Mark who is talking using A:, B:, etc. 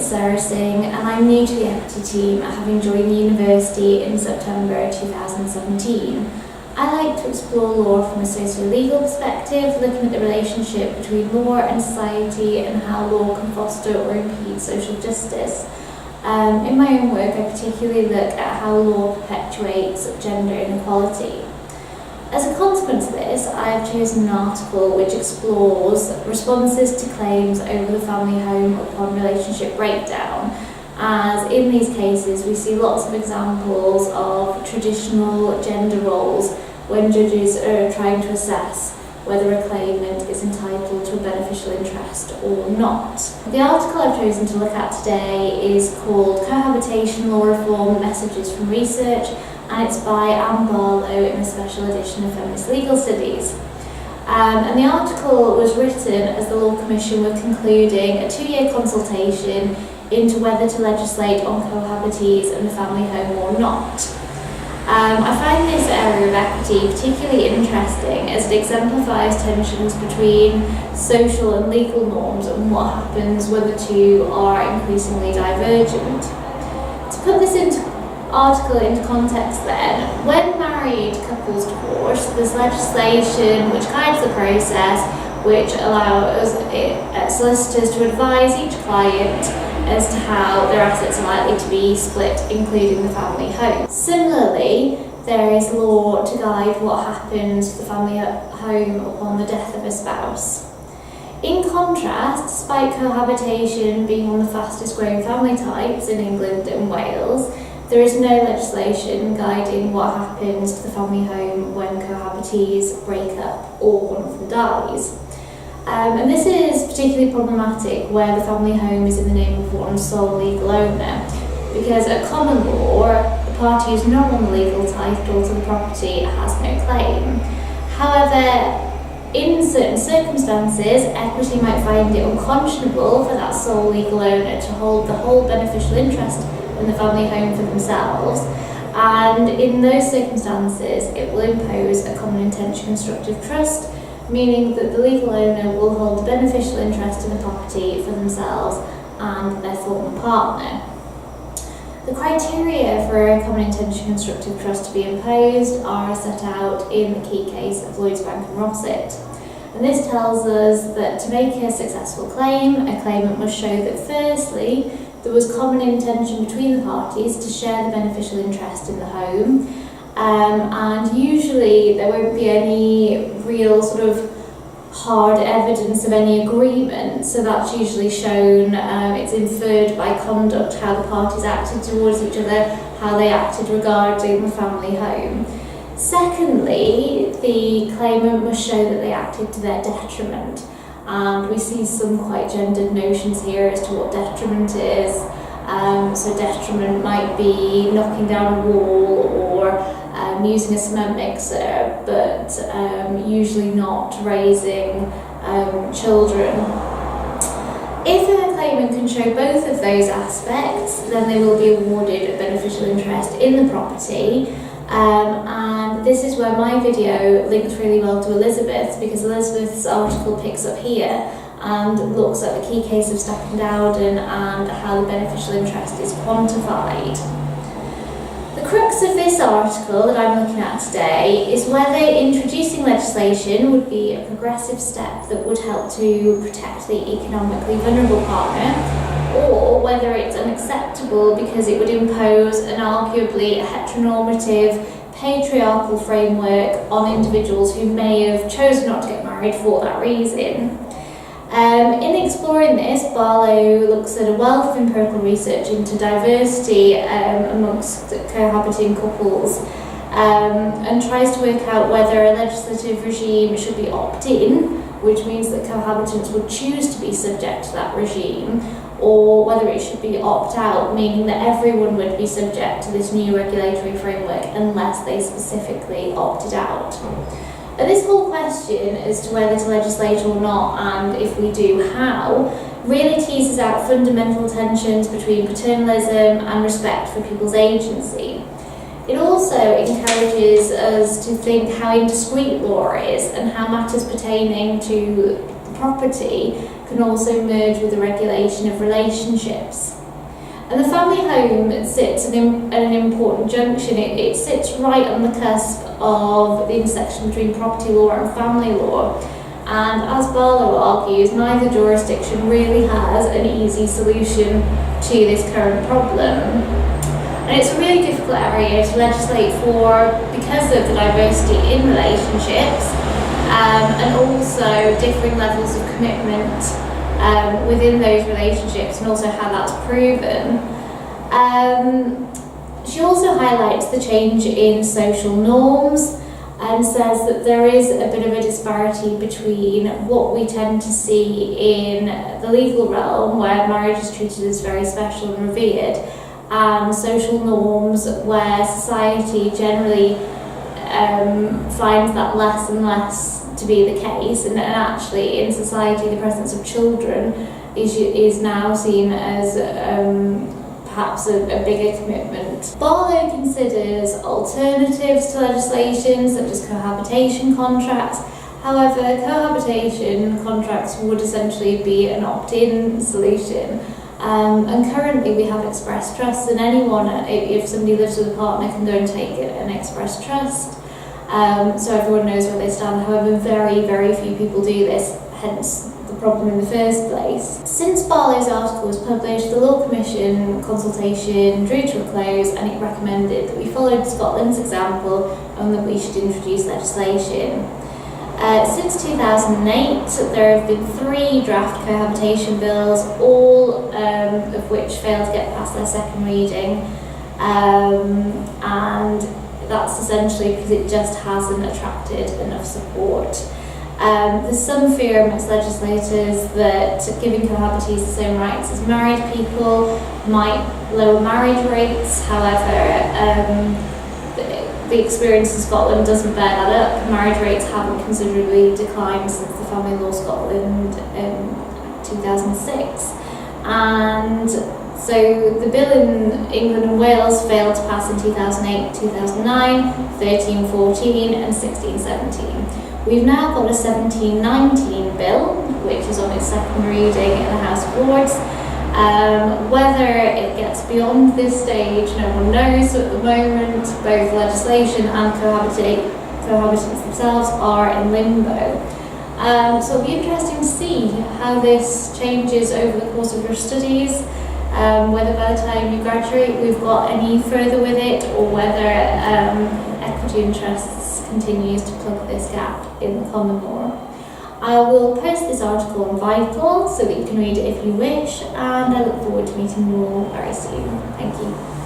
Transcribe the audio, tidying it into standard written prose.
A: is Sarah Singh and I'm new to the equity team, having joined the university in September 2017. I like to explore law from a socio-legal perspective, looking at the relationship between law and society and how law can foster or impede social justice. In my own work, I particularly look at how law perpetuates gender inequality. As a consequence of this, I have chosen an article which explores responses to claims over the family home upon relationship breakdown, as in these cases we see lots of examples of traditional gender roles when judges are trying to assess whether a claimant is entitled to a beneficial interest or not. The article I've chosen to look at today is called Cohabitation Law Reform Messages from Research, and it's by Anne Barlow in a special edition of Feminist Legal Studies. And the article was written as the Law Commission were concluding a 2-year consultation into whether to legislate on cohabitees and the family home or not. I find this area of equity particularly interesting as it exemplifies tensions between social and legal norms and what happens when the two are increasingly divergent. To put this article into context then, when married couples divorce, there's legislation which guides the process, which allows solicitors to advise each client as to how their assets are likely to be split, including the family home. Similarly, there is law to guide what happens to the family home upon the death of a spouse. In contrast, despite cohabitation being one of the fastest growing family types in England and Wales, there is no legislation guiding what happens to the family home when cohabitees break up or one of them dies. And this is particularly problematic where the family home is in the name of one sole legal owner, because at common law, the party who's not on the legal title to the property has no claim. However, in certain circumstances, equity might find it unconscionable for that sole legal owner to hold the whole beneficial interest in the family home for themselves, and in those circumstances it will impose a common intention constructive trust, meaning that the legal owner will hold the beneficial interest in the property for themselves and their former partner. The criteria for a common intention constructive trust to be imposed are set out in the key case of Lloyds Bank and Rossett. And this tells us that to make a successful claim, a claimant must show that firstly, there was common intention between the parties to share the beneficial interest in the home, and usually there won't be any real sort of hard evidence of any agreement, so that's usually shown, it's inferred by conduct how the parties acted towards each other, how they acted regarding the family home. Secondly, the claimant must show that they acted to their detriment, and we see some quite gendered notions here as to what detriment is. So detriment might be knocking down a wall or using a cement mixer, but usually not raising children. If a claimant can show both of those aspects, then they will be awarded a beneficial interest in the property. And this is where my video links really well to Elizabeth, because Elizabeth's article picks up here and looks at the key case of Stack and Dowden and how the beneficial interest is quantified. The crux of this article that I'm looking at today is whether introducing legislation would be a progressive step that would help to protect the economically vulnerable partner, or whether it's unacceptable because it would impose an arguably heteronormative, patriarchal framework on individuals who may have chosen not to get married for that reason. In exploring this, Barlow looks at a wealth of empirical research into diversity amongst cohabiting couples and tries to work out whether a legislative regime should be opt-in, which means that cohabitants would choose to be subject to that regime, or whether it should be opt-out, meaning that everyone would be subject to this new regulatory framework unless they specifically opted out. And this whole question as to whether to legislate or not, and if we do, how, really teases out fundamental tensions between paternalism and respect for people's agency. It also encourages us to think how indiscreet law is and how matters pertaining to property can also merge with the regulation of relationships. And the family home sits at an important junction. It sits right on the cusp of the intersection between property law and family law. And as Barlow argues, neither jurisdiction really has an easy solution to this current problem. And it's a really difficult area to legislate for because of the diversity in relationships and also differing levels of commitment within those relationships, and also how that's proven. She also highlights the change in social norms and says that there is a bit of a disparity between what we tend to see in the legal realm, where marriage is treated as very special and revered, and social norms where society generally finds that less and less to be the case, and actually in society the presence of children is now seen as perhaps a bigger commitment. Barlow considers alternatives to legislation such as cohabitation contracts. However, cohabitation contracts would essentially be an opt-in solution. And currently we have express trust, and anyone, if somebody lives with a partner, can go and take an express trust. So everyone knows where they stand. However, very, very few people do this, hence the problem in the first place. Since Barlow's article was published, the Law Commission consultation drew to a close, and it recommended that we followed Scotland's example and that we should introduce legislation. Since 2008, there have been 3 draft cohabitation bills, all of which failed to get past their second reading, and that's essentially because it just hasn't attracted enough support. There's some fear amongst legislators that giving cohabitees the same rights as married people might lower marriage rates. However, the experience in Scotland doesn't bear that up. Marriage rates haven't considerably declined since the Family Law Scotland in 2006. And so the bill in England and Wales failed to pass in 2008, 2009, 13-14 and 16-17. We've now got a 17-19 bill, which is on its second reading in the House of Lords. Whether it gets beyond this stage, no one knows at the moment. Both legislation and cohabitants themselves are in limbo. So it'll be interesting to see how this changes over the course of your studies, whether by the time you graduate we've got any further with it, or whether equity interests continues to plug this gap in the common law. I will post this article on Vital so that you can read it if you wish, and I look forward to meeting you all very soon. Thank you.